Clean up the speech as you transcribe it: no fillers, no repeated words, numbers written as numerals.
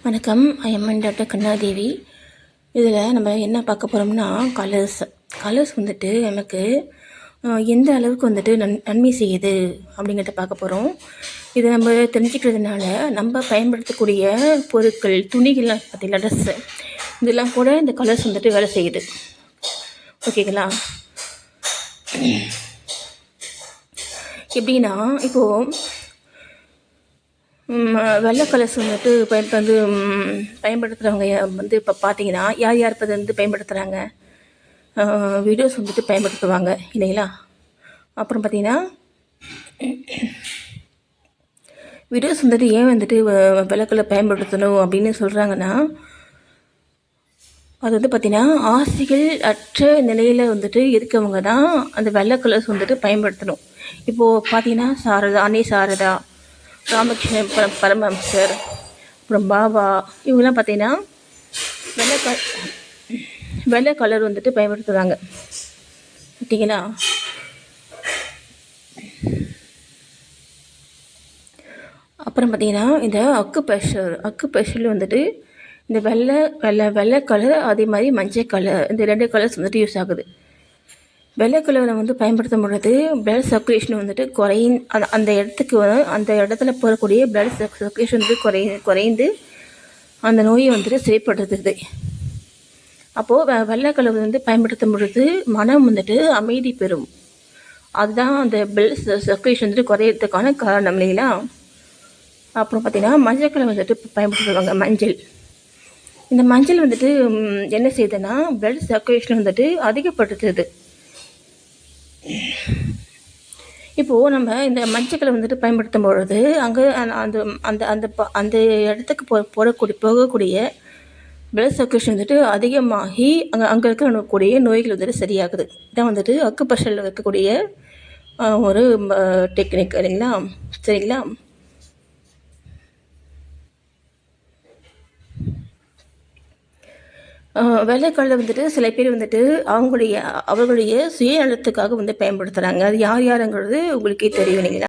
வணக்கம். IMN doctor கண்ணாதேவி. இதில் நம்ம என்ன பார்க்க போகிறோம்னா கலர்ஸ் வந்துட்டு நமக்கு எந்த அளவுக்கு வந்துட்டு நன்மை செய்யுது அப்படிங்கிறத பார்க்க போகிறோம். இதை நம்ம தெரிஞ்சுக்கிறதுனால நம்ம பயன்படுத்தக்கூடிய பொருட்கள், துணிகள்லாம் பார்த்தீங்களா, ட்ரெஸ்ஸு, இதெல்லாம் கூட இந்த கலர்ஸ் வந்துட்டு வேலை செய்யுது. ஓகேங்களா? எப்படின்னா, இப்போது வெள்ளை கலர்ஸ் வந்துட்டு பயன்படுத்துகிறவங்க வந்து இப்போ பார்த்தீங்கன்னா, யார் இப்போ வந்து பயன்படுத்துகிறாங்க, வீடியோஸ் வந்துட்டு பயன்படுத்துவாங்க இல்லைங்களா? அப்புறம் பார்த்தீங்கன்னா, வீடியோஸ் வந்துட்டு ஏன் வந்துட்டு வெள்ளை கலர் பயன்படுத்தணும் அப்படின்னு சொல்கிறாங்கன்னா, அது வந்து பார்த்திங்கன்னா, ஆசைகள் அற்ற நிலையில் வந்துட்டு இருக்கவங்க தான் அந்த வெள்ளை கலர்ஸ் வந்துட்டு பயன்படுத்தணும். இப்போது பார்த்தீங்கன்னா, அன்னை சாரதா, ராமகிருஷ்ணன் பரமஹம்சர், அப்புறம் பாபா, இவங்கெல்லாம் பார்த்தீங்கன்னா வெள்ளை கலர் வந்துட்டு பயன்படுத்துகிறாங்க. ஓகேங்களா? அப்புறம் பார்த்தீங்கன்னா, இந்த அக்கு ப்ரெஷரில் வந்துட்டு இந்த வெள்ளை கலர், அதே மாதிரி மஞ்சள் கலர், இந்த 2 கலர்ஸ் வந்துட்டு யூஸ் ஆகுது. வெள்ளை கலரை வந்து பயன்படுத்தும் பொழுது பிளட் சர்க்குலேஷன் வந்துட்டு அந்த இடத்துல போகக்கூடிய பிளட் சர்க்குலேஷன் வந்து குறைந்து அந்த நோயை வந்துட்டு சரிப்படுத்துது. அப்போது வெள்ளை கலர் வந்து பயன்படுத்தும் பொழுது மனம் வந்துட்டு அமைதி பெறும். அதுதான் அந்த பிளட் சர்க்குலேஷன் வந்துட்டு குறையிறதுக்கான காரணம் இல்லைங்களா? அப்புறம் பார்த்திங்கன்னா, மஞ்சள் கலர் வந்துட்டு பயன்படுத்துவாங்க. இந்த மஞ்சள் வந்துட்டு என்ன செய்யுதுன்னா, பிளட் சர்க்குலேஷன் வந்துட்டு அதிகப்படுத்துது. இப்போது நம்ம இந்த மஞ்சள் கலர் வந்துட்டு பயன்படுத்தும் பொழுது அங்கே அந்த அந்த அந்த அந்த இடத்துக்கு போகக்கூடிய பிளட் சர்க்குலேஷன் வந்துட்டு அதிகமாகி அங்கே இருக்கக்கூடிய நோய்கள் வந்துட்டு சரியாகுது. இதான் வந்துட்டு அக்குப்ரெஷரில் இருக்கக்கூடிய ஒரு டெக்னிக் இல்லைங்களா? சரிங்களா? வெள்ளை கலர் வந்துட்டு சில பேர் வந்துட்டு அவர்களுடைய சுயநலத்துக்காக வந்து பயன்படுத்துகிறாங்க. அது யாருங்கிறது உங்களுக்கே தெரியும் இல்லைங்களா?